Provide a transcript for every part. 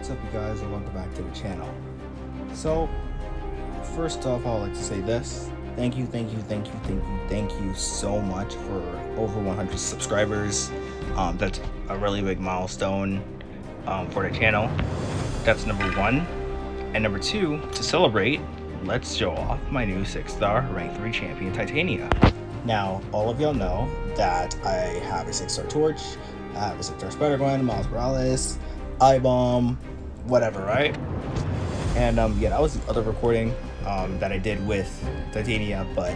What's up, you guys, and welcome back to the channel. So, first off, I'd like to say this. Thank you so much for over 100 subscribers. That's a really big milestone for the channel. That's number one. And number two, to celebrate, let's show off my new 6-star rank 3 champion, Titania. Now, all of y'all know that I have a 6-star Torch, I have a 6-star Spider-Gwen, Miles Morales, I-Bomb, whatever, right? And yeah, that was the other recording that I did with Titania, but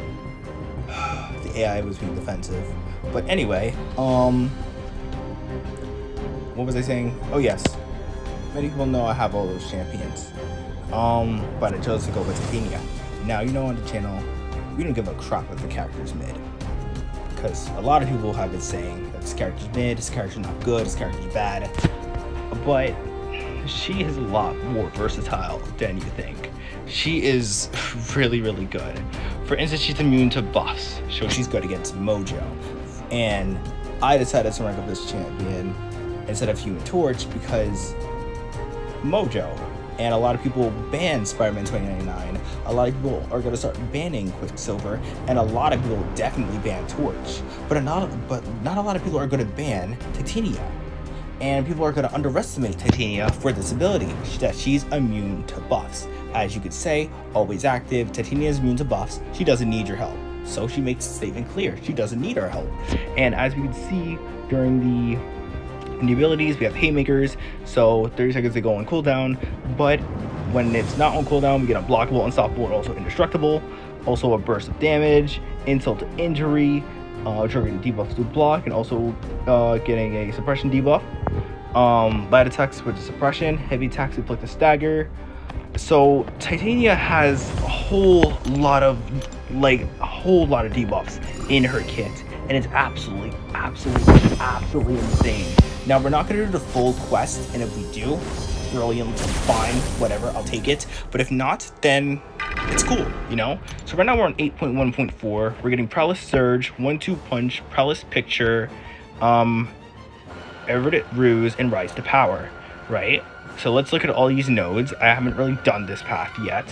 the AI was being defensive. But anyway, what was I saying? Oh yes, many people know I have all those champions, but I chose to go with Titania. Now, you know, on the channel, we don't give a crap if the character's mid, because a lot of people have been saying that this character's mid, this character's not good, this character's bad, but she is a lot more versatile than you think. She is really good. For instance, she's immune to buffs, so she's good against Mojo. And I decided to rank up this champion instead of Human Torch because Mojo. And a lot of people banned Spider-Man 2099. A lot of people are going to start banning Quicksilver, and a lot of people definitely ban Torch. But not a lot of people are going to ban Titania. And people are going to underestimate Titania for this ability, that she's immune to buffs. As you could say, always active, Titania is immune to buffs. She doesn't need your help. So she makes the statement clear. She doesn't need our help. And as we can see during the abilities, we have haymakers, so 30 seconds they go on cooldown, but when it's not on cooldown, we get unblockable, unstoppable, and also indestructible. Also a burst of damage, insult to injury, triggering debuffs to block, and also getting a suppression debuff. Light attacks with the suppression, heavy attacks inflict a stagger. So Titania has a whole lot of debuffs in her kit, and it's absolutely insane. Now, we're not going to do the full quest, and if we do, brilliant, fine, whatever, I'll take it. But if not, then it's cool, you know? So right now we're on 8.1.4. We're getting Prowess Surge, 1-2 Punch, Prowess Picture, Everett Ruse, and Rise to Power, right? So let's look at all these nodes. I haven't really done this path yet.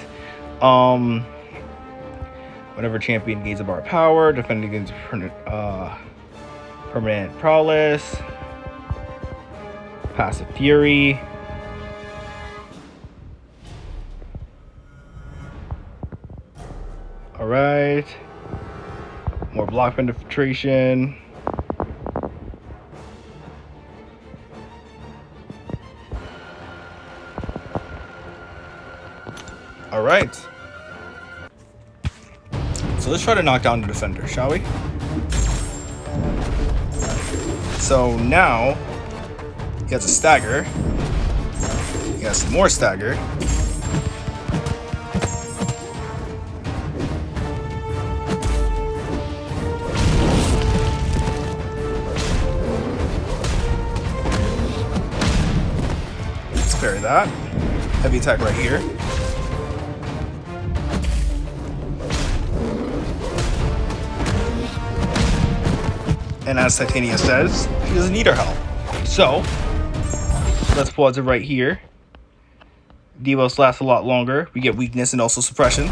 Whenever champion gains a bar of power, defending against permanent prowess, passive fury, all right, more block penetration, all right. So let's try to knock down the defender, shall we? So now he has a stagger. He has some more stagger. Let's parry that. Heavy attack right here. And as Titania says, she doesn't need our help. So, let's pause it right here. Debuffs last a lot longer. We get weakness and also suppression.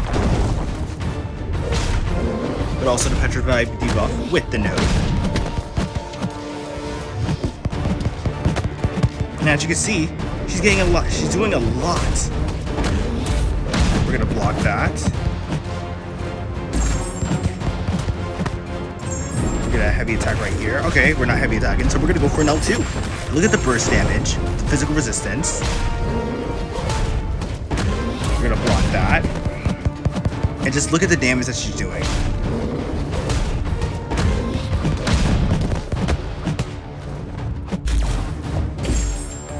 But also the petrified debuff with the node. And as you can see, she's getting a lot. She's doing a lot. We're gonna block that. Get a heavy attack right here. Okay, we're not heavy attacking, so we're gonna go for an L2. Look at the burst damage, the physical resistance. We're gonna block that. And just look at the damage that she's doing.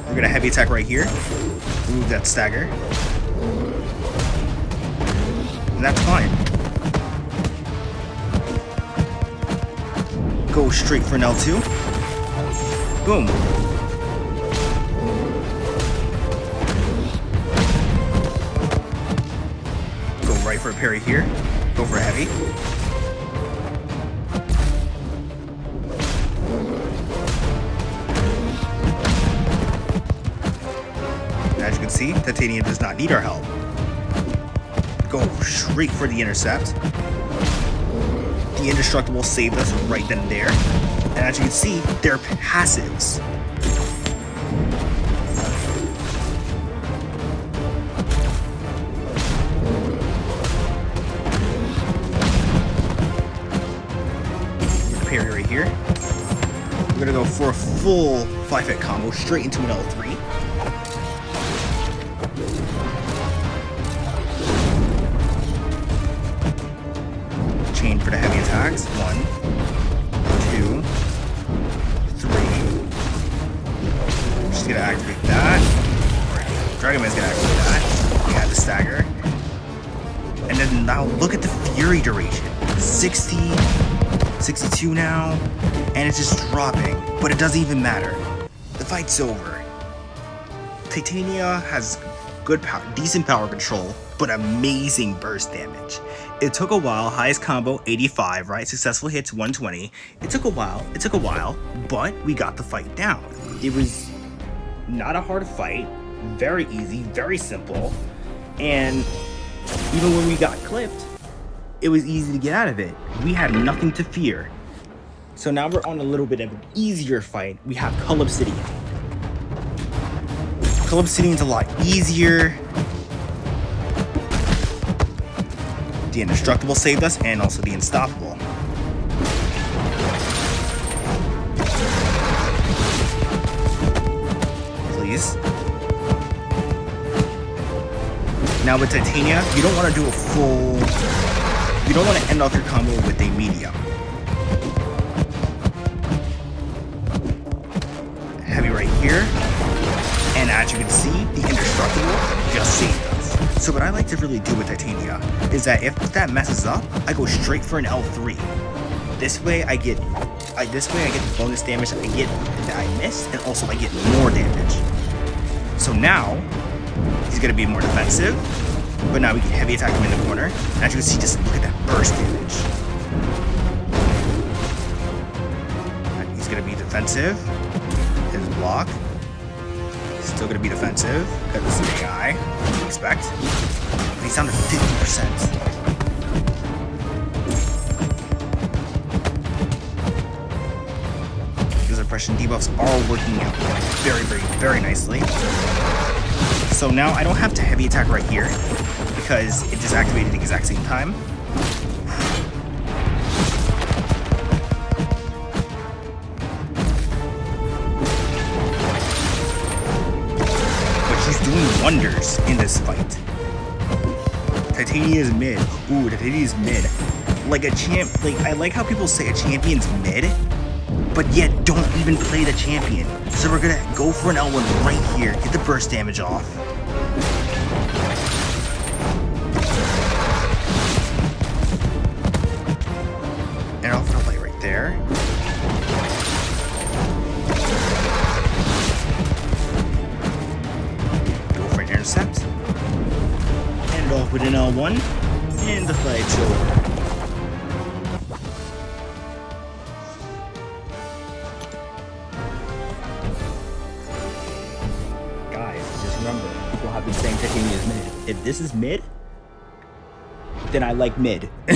We're gonna heavy attack right here. Remove that stagger. And that's fine. Go straight for an L2. Boom. Go right for a parry here. Go for a heavy. as you can see, Titania does not need our help. Go straight for the intercept. The indestructible saved us right then and there. And as you can see, they're passives. Parry right here. We're gonna go for a full 5-hit combo straight into an L3. Chain for the heavy attacks. 1, 2, 3. Just gonna activate that. Dragon Man's gonna activate that. We had the stagger. And then now look at the Fury duration. 60, 62 now, and it's just dropping, but it doesn't even matter. The fight's over. Titania has good power, decent power control, but amazing burst damage. It took a while. Highest combo 85, right? Successful hits 120. It took a while, but we got the fight down. It was not a hard fight, very easy, very simple, and even when we got clipped, it was easy to get out of it. We had nothing to fear. So now we're on a little bit of an easier fight. We have Cull Obsidian. Cull Obsidian's a lot easier. The Indestructible saved us, and also the Unstoppable. Please. Now with Titania, you don't want to do a full... You don't want to end off your combo with a medium. Heavy right here. And as you can see, the Indestructible just saved us. So what I like to really do with Titania is that if that messes up, I go straight for an L3. This way I get the bonus damage that I missed, and also I get more damage. So now he's gonna be more defensive. But now we can heavy attack him in the corner. And as you can see, just look at that burst damage. And he's going to be defensive. His block. Still going to be defensive. Because this is a guy. Expect. But he's down to 50%. His oppression debuffs are working out very, very, very nicely. So now I don't have to heavy attack right here, because it just activated at the exact same time. But she's doing wonders in this fight. Titania is mid. Ooh, Titania is mid. Like I like how people say a champion's mid, but yet don't even play the champion. So we're gonna go for an L1 right here, get the burst damage off. And off the play right there. Go for an intercept. End it off with an L1, and the fight's over. Remember, people have been saying Titania is mid. If this is mid, then I like mid. Go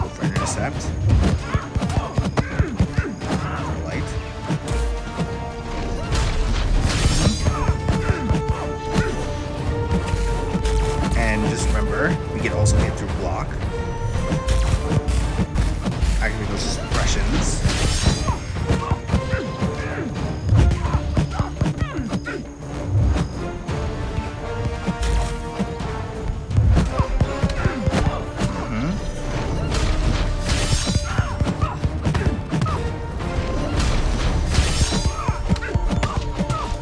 for an intercept. Light. And just remember, we can also hit through block. Activate those suppressions.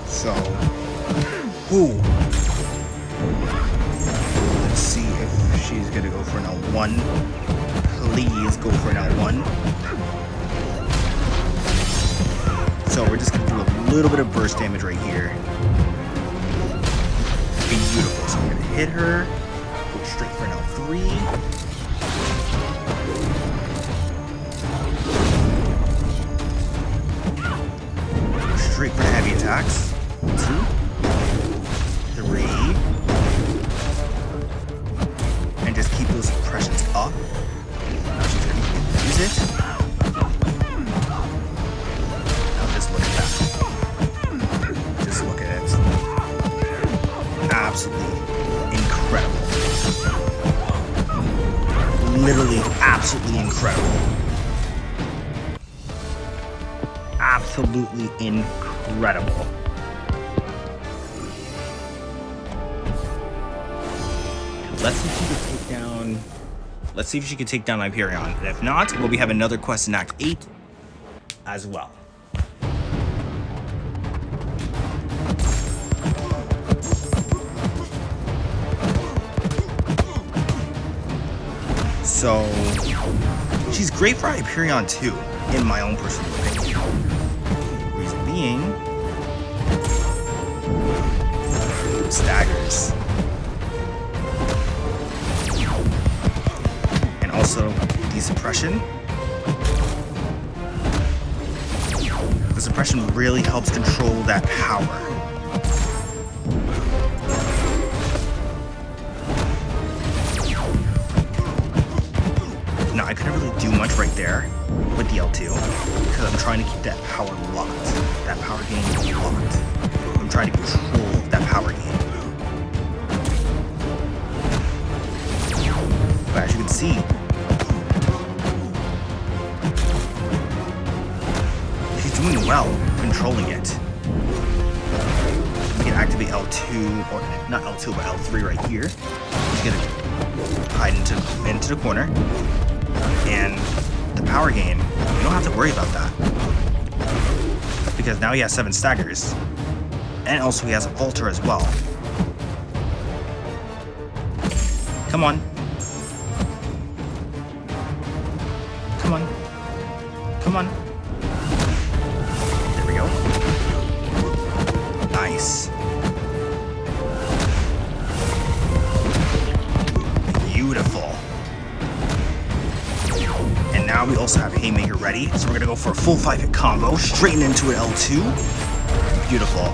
So, ooh. Let's see if she's gonna go for an L1. Please go for an L1. So we're just gonna do a little bit of burst damage right here. Beautiful. So we're gonna hit her, go straight for an L3. just keep those suppressions up. Now she's gonna use it. Now just look at that. Just look at it. Absolutely incredible. Literally absolutely incredible. Absolutely incredible. Let's see if she can take down. Let's see if she can take down Hyperion. And if not, we'll be having another quest in Act 8 as well. So she's great for Hyperion too, in my own personal opinion. Reason being, staggers. And also the suppression. The suppression really helps control that power. Now I couldn't really do much right there with the L2 because I'm trying to keep that power locked. That power gain locked. I'm trying to control that power gain. But as you can see, she's doing well controlling it. We can activate L2, or not L2, but L3 right here. She's gonna hide into the corner. And the power gain, you don't have to worry about that. Because now he has 7 staggers. And also he has an altar as well. Come on. Come on. Come on. There we go. Nice. Beautiful. And now we also have Haymaker ready. So we're gonna go for a full 5-hit combo, straight into an L2. Beautiful.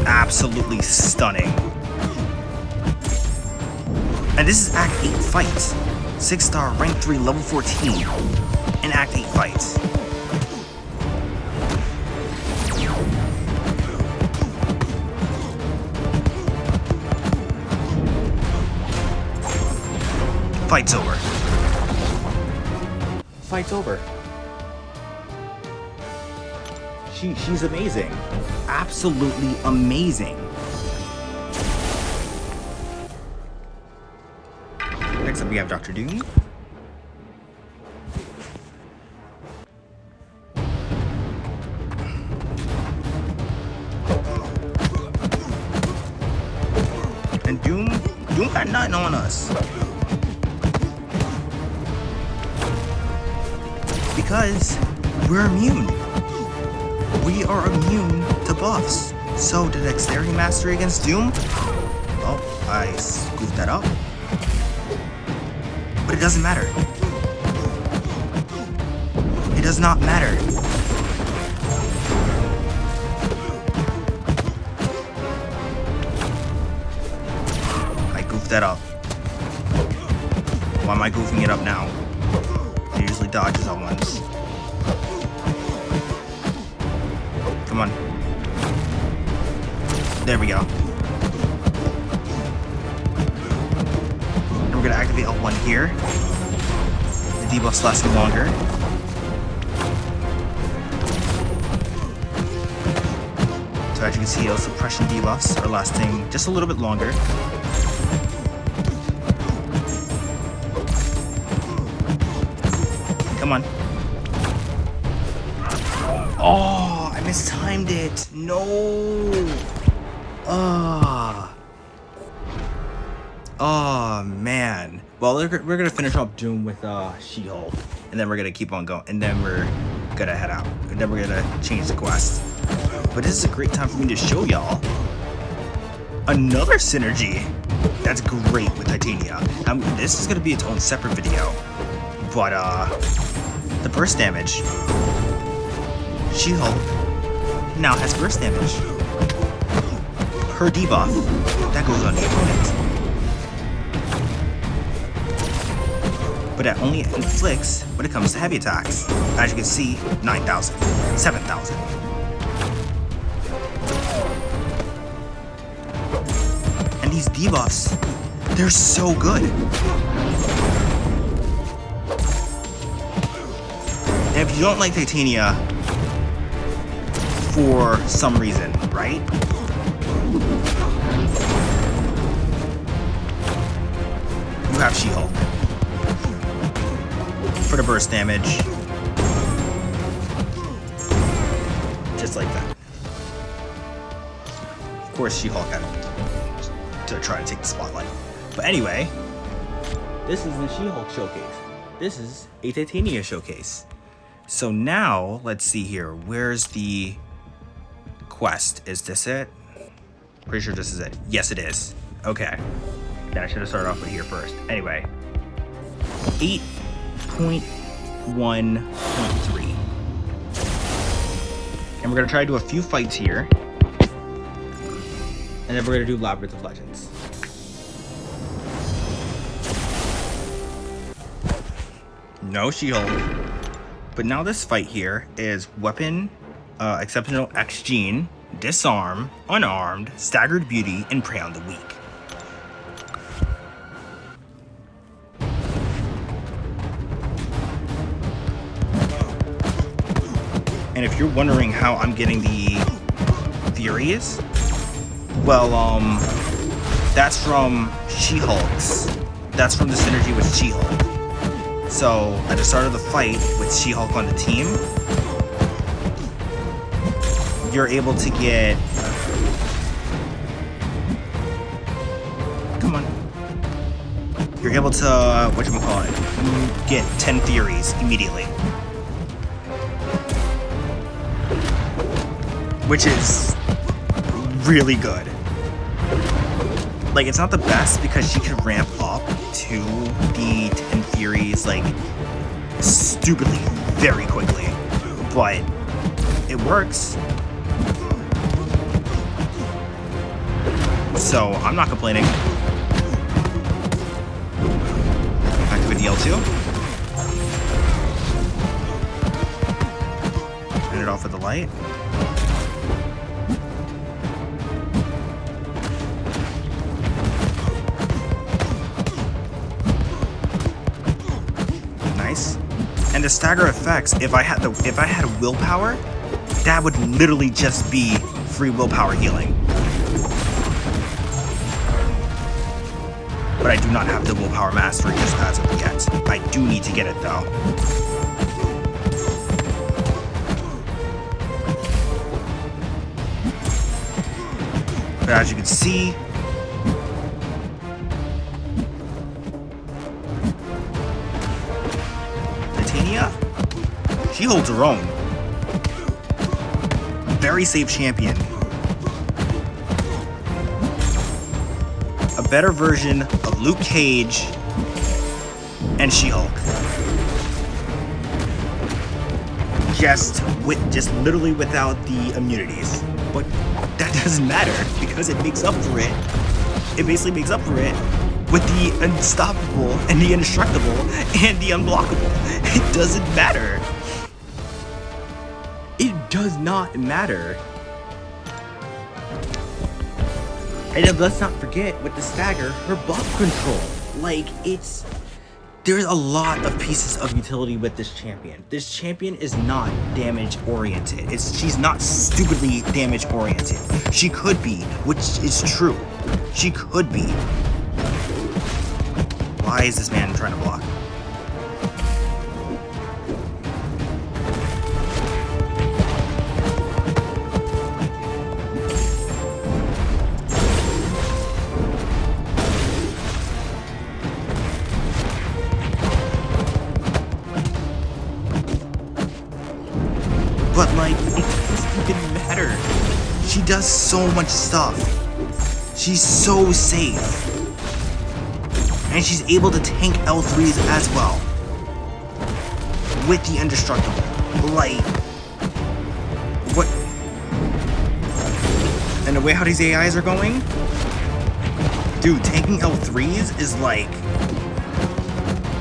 Absolutely stunning. And this is Act 8 fight. 6-star, rank 3, level 14. An Act 8 fight. Fight's over. Fight's over. She's amazing. Absolutely amazing. Next up we have Dr. Doom. And Doom got nothing on us. Because we're immune. We are immune to buffs. So the Dexterity Mastery against Doom? Oh, I scooped that up. But it doesn't matter. It does not matter. I goofed that up. Why am I goofing it up now? It usually dodges on once. Come on. There we go. And we're gonna activate L1 here. The debuff's lasting longer. So as you can see, those suppression debuffs are lasting just a little bit longer. Come on. Oh, I mistimed it. No. Oh, man. Well, we're gonna finish up Doom with She-Hulk, and then we're gonna keep on going, and then we're gonna head out, and then we're gonna change the quest. But this is a great time for me to show y'all another synergy that's great with Titania. This is gonna be its own separate video, but the burst damage. She-Hulk now has burst damage. Her debuff that goes on the opponent. but it only inflicts when it comes to heavy attacks. As you can see, 9,000, 7,000. And these debuffs, they're so good. And if you don't like Titania for some reason, right? You have She-Hulk for the burst damage. Just like that. Of course, She-Hulk had to try to take the spotlight. But anyway, this is the She-Hulk showcase. This is a Titania showcase. So now, let's see here. Where's the quest? Is this it? Pretty sure this is it. Yes, it is. Okay. Then I should have started off with here first. Anyway, 8.1.3. And we're going to try to do a few fights here. And then we're going to do Labyrinth of Legends. No She-Hulk. But now this fight here is Weapon, Exceptional X Gene, Disarm, Unarmed, Staggered Beauty, and Prey on the Weak. And if you're wondering how I'm getting the Furies, well, that's from She-Hulk's. That's from the synergy with She-Hulk. So, at the start of the fight with She-Hulk on the team, you're able to get... Come on. You're able to, whatchamacallit, get 10 Furies immediately. Which is really good. Like, it's not the best because she can ramp up to the 10 Furies, like, stupidly, very quickly. But it works. So, I'm not complaining. Activate the L2. End it off with the light. And the stagger effects, if I had willpower, that would literally just be free willpower healing. But I do not have the willpower mastery just as of yet. I do need to get it though. But as you can see, she holds her own. Very safe champion. A better version of Luke Cage and She-Hulk. Just literally without the immunities. But that doesn't matter because it makes up for it. It basically makes up for it with the unstoppable and the indestructible and the unblockable. It doesn't matter. It does not matter. And then let's not forget with the stagger, her buff control. Like, there's a lot of pieces of utility with this champion. This champion is not damage oriented. She's not stupidly damage oriented. She could be, which is true. She could be. Why is this man trying to block? But like, it doesn't even matter. She does so much stuff. She's so safe. And she's able to tank L3s as well. With the indestructible. Like, what? And the way how these AIs are going? Dude, tanking L3s is like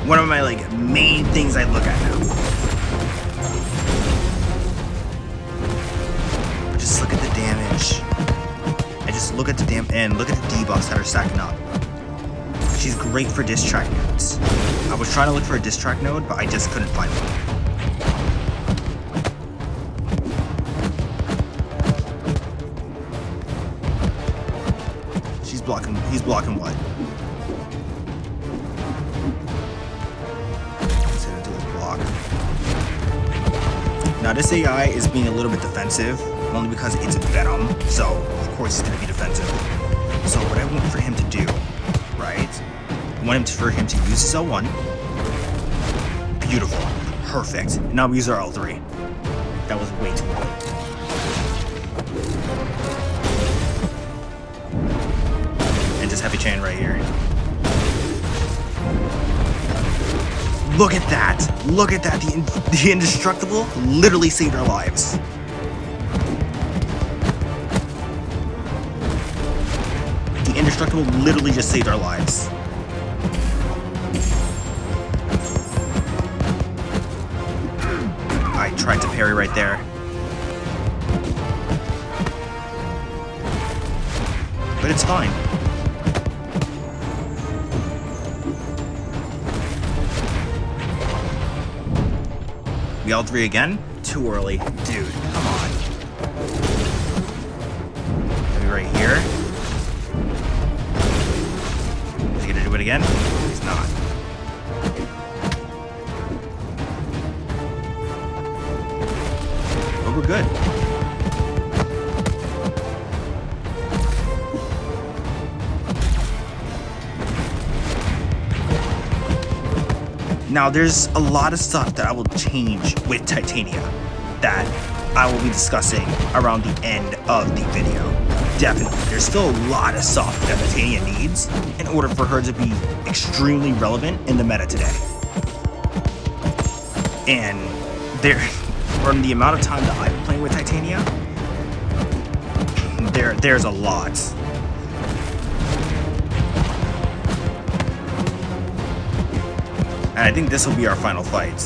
one of my like main things I look at now. Just look at the damage. I just look at the and look at the debuffs that are stacking up. She's great for diss track nodes. I was trying to look for a diss track node, but I just couldn't find one. He's blocking what? Let's hit into his block. Now this AI is being a little bit defensive, only because it's Venom, so of course he's gonna be defensive. So what I want for him to do, right? I want for him to use his L1. Beautiful. Perfect. Now we use our L3. That was way too early. And just heavy chain right here. Look at that! Look at that! The indestructible literally saved our lives. The indestructible literally just saved our lives. I tried to parry right there. But it's fine. We L3 again? Too early. Dude, come on. Maybe right here. Is he gonna do it again? He's not. But we're good. Now, there's a lot of stuff that I will change with Titania that I will be discussing around the end of the video. Definitely. There's still a lot of stuff that Titania needs in order for her to be extremely relevant in the meta today. And from the amount of time that I've been playing with Titania, there's a lot. And I think this will be our final fight.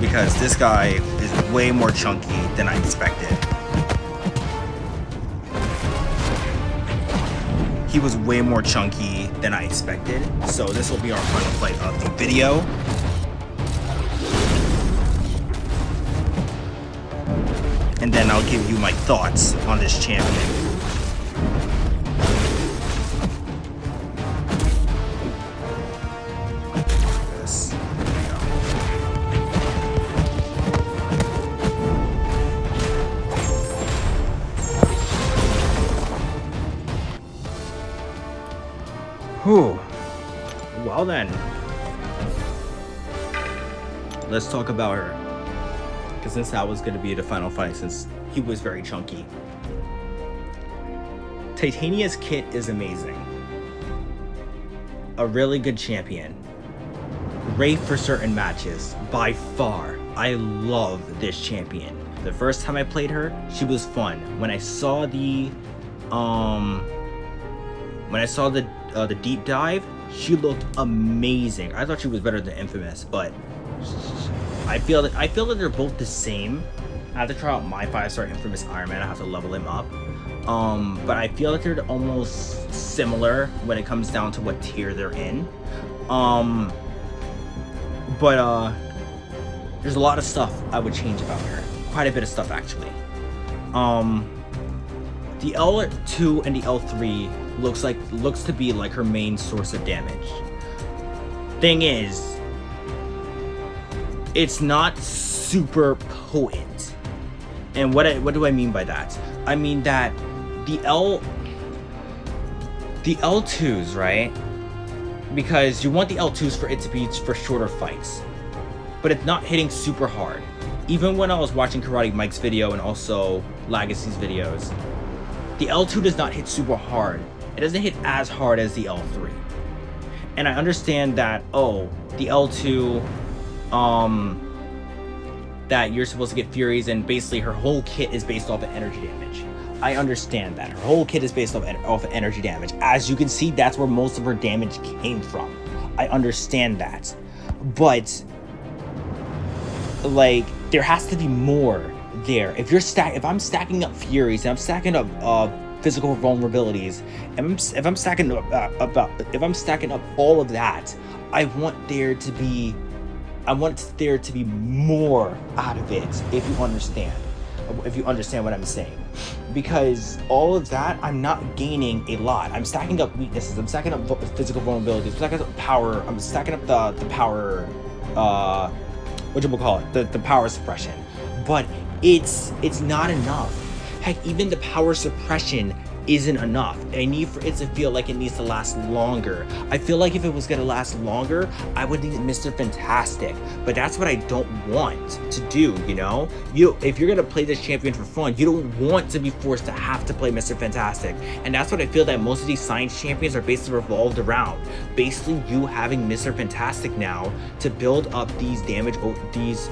Because this guy is way more chunky than I expected. He was way more chunky than I expected. So this will be our final fight of the video. And then I'll give you my thoughts on this champion. Whew. Well then, let's talk about her. Because since that was going to be the final fight, since he was very chunky. Titania's kit is amazing. A really good champion. Great for certain matches, by far. I love this champion. The first time I played her, she was fun. When I saw the deep dive, she looked amazing. I thought she was better than Infamous, but I feel that they're both the same. I have to try out my 5-star Infamous Iron Man. I have to level him up. But I feel like they're almost similar when it comes down to what tier they're in. There's a lot of stuff I would change about her. Quite a bit of stuff, actually. The L2 and the L3 looks to be like her main source of damage. Thing is, it's not super potent. And what do I mean by that? I mean that the L2s, right? Because you want the L2s for it to be for shorter fights. But it's not hitting super hard. Even when I was watching Karate Mike's video and also Legacy's videos, the L2 does not hit super hard. It doesn't hit as hard as the L3. And I understand that, the L2, that you're supposed to get Furies and basically her whole kit is based off of energy damage. I understand that. Her whole kit is based off of energy damage. As you can see, that's where most of her damage came from. I understand that. But like, there has to be more there. If I'm stacking up furies and I'm stacking up physical vulnerabilities, and if I'm stacking up all of that, I want there to be more out of it, if you understand what I'm saying. Because all of that, I'm not gaining a lot. I'm stacking up weaknesses, I'm stacking up physical vulnerabilities, I'm stacking up power, I'm stacking up the power, the power suppression. But it's not enough. Heck, even the power suppression isn't enough. I need for it to feel like it needs to last longer. I feel like if it was gonna last longer, I would need Mr. Fantastic, but that's what I don't want to do, you know? If you're gonna play this champion for fun, you don't want to be forced to have to play Mr. Fantastic, and that's what I feel that most of these science champions are basically revolved around. Basically, you having Mr. Fantastic now to build up these damage, these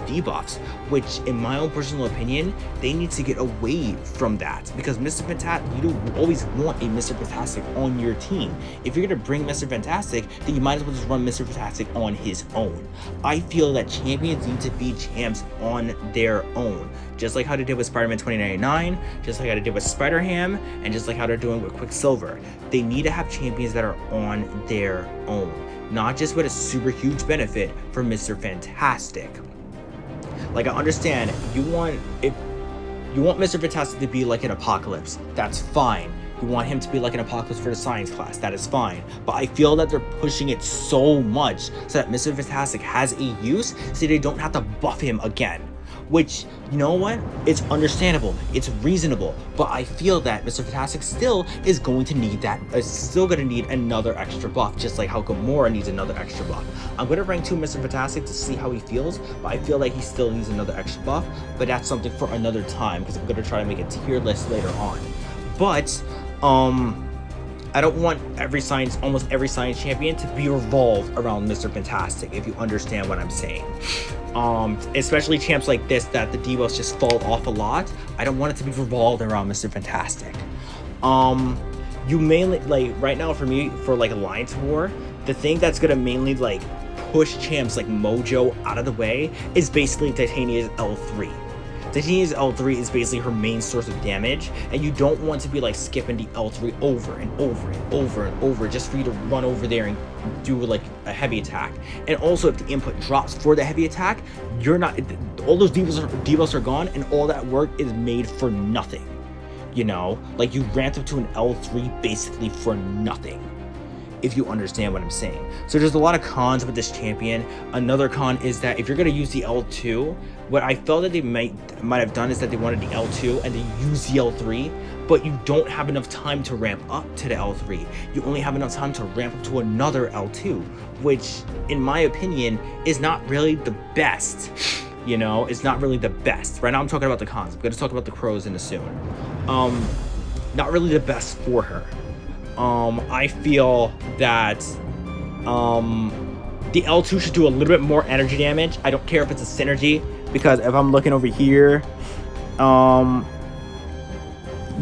debuffs, which in my own personal opinion, they need to get away from that, because Mr. Fantastic, you don't always want a Mr. Fantastic on your team. If you're gonna bring Mr. Fantastic, then you might as well just run Mr. Fantastic on his own. I feel that champions need to be champs on their own, just like how they did with Spider-Man 2099, just like how they did with Spider-Ham, and just like how they're doing with Quicksilver. They need to have champions that are on their own, not just with a super huge benefit for Mr. Fantastic. Like, I understand you want Mr. Fantastic to be like an Apocalypse, that's fine. You want him to be like an Apocalypse for the science class, that is fine. But I feel that they're pushing it so much so that Mr. Fantastic has a use, so they don't have to buff him again. Which, you know what? It's understandable, it's reasonable, but I feel that Mr. Fantastic still is going to need another extra buff, just like how Gamora needs another extra buff. I'm going to rank 2 Mr. Fantastic to see how he feels, but I feel like he still needs another extra buff, but that's something for another time, because I'm going to try to make a tier list later on. But, I don't want almost every science champion to be revolved around Mr. Fantastic, if you understand what I'm saying. Especially champs like this that the debuffs just fall off a lot. I don't want it to be revolved around Mr. Fantastic. You mainly, like, right now for me, for like Alliance War, the thing that's gonna mainly like push champs like Mojo out of the way is basically Titania's L3. Titania's L3 is basically her main source of damage, and you don't want to be like skipping the L3 over and over and over and over just for you to run over there and do like a heavy attack. And also, if the input drops for the heavy attack, all those debuffs are gone, and all that work is made for nothing. You know, like, you ramped up to an L3 basically for nothing, if you understand what I'm saying. So there's a lot of cons with this champion. Another con is that if you're going to use the L2, what I felt that they might have done is that they wanted the L2 and they use the L3, but you don't have enough time to ramp up to the L3. You only have enough time to ramp up to another L2, which in my opinion is not really the best. You know, it's not really the best. Right now I'm talking about the cons. I'm going to talk about the pros in a soon. Not really the best for her. I feel that the L2 should do a little bit more energy damage. I don't care if it's a synergy, because if I'm looking over here,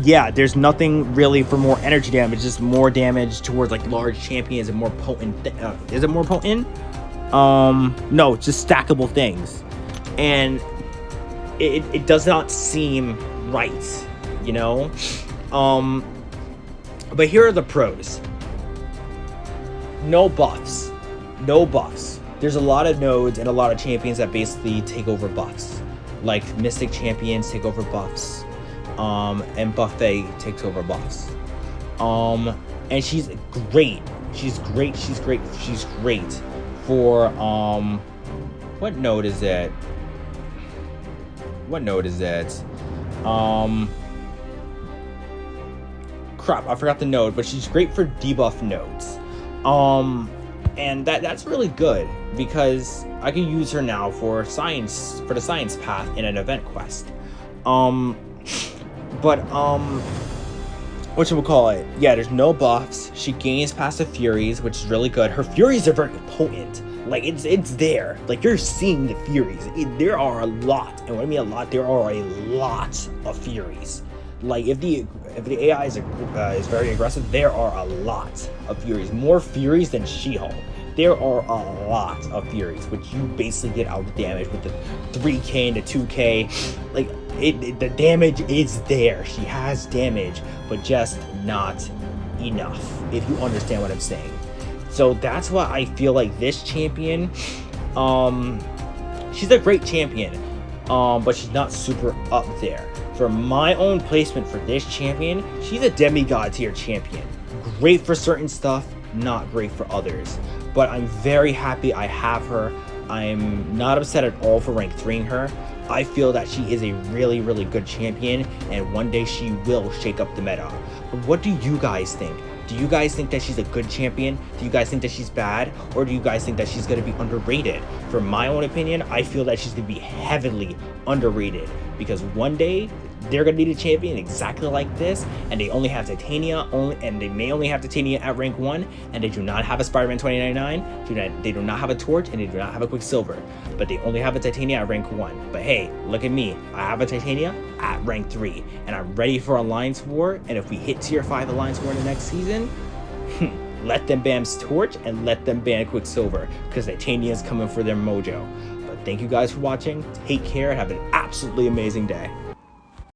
yeah, there's nothing really for more energy damage, just more damage towards like large champions and more potent. Is it more potent? No, just stackable things, and it does not seem right, you know. But here are the pros. No buffs. No buffs. There's a lot of nodes and a lot of champions that basically take over buffs. Like Mystic champions take over buffs. And Buffet takes over buffs. And she's great. She's great for, what node is it? Crap, I forgot the node, but she's great for debuff nodes. And that's really good, because I can use her now for the science path in an event quest. Whatchamacallit? Yeah, there's no buffs. She gains passive furies, which is really good. Her furies are very potent. Like, it's there. Like, you're seeing the furies. There are a lot. And when I mean a lot, there are a lot of furies. Like if the AI is very aggressive, there are a lot of Furies, more Furies than She-Hulk. There are a lot of Furies, which you basically get out the damage with the 3K and the 2K. Like the damage is there. She has damage, but just not enough, if you understand what I'm saying. So that's why I feel like this champion, she's a great champion, but she's not super up there. For my own placement for this champion, she's a demigod tier champion. Great for certain stuff, not great for others. But I'm very happy I have her. I'm not upset at all for rank 3ing her. I feel that she is a really, really good champion, and one day she will shake up the meta. But what do you guys think? Do you guys think that she's a good champion? Do you guys think that she's bad? Or do you guys think that she's going to be underrated? For my own opinion, I feel that she's going to be heavily underrated, because one day they're going to need a champion exactly like this, and they only have Titania, and they may only have Titania at rank 1, and they do not have a Spider-Man 2099, they do not have a Torch, and they do not have a Quicksilver, but they only have a Titania at rank 1. But hey, look at me, I have a Titania at rank 3, and I'm ready for Alliance War, and if we hit tier 5 Alliance War in the next season, let them ban Torch and let them ban Quicksilver, because Titania is coming for their mojo. But thank you guys for watching, take care, and have an absolutely amazing day.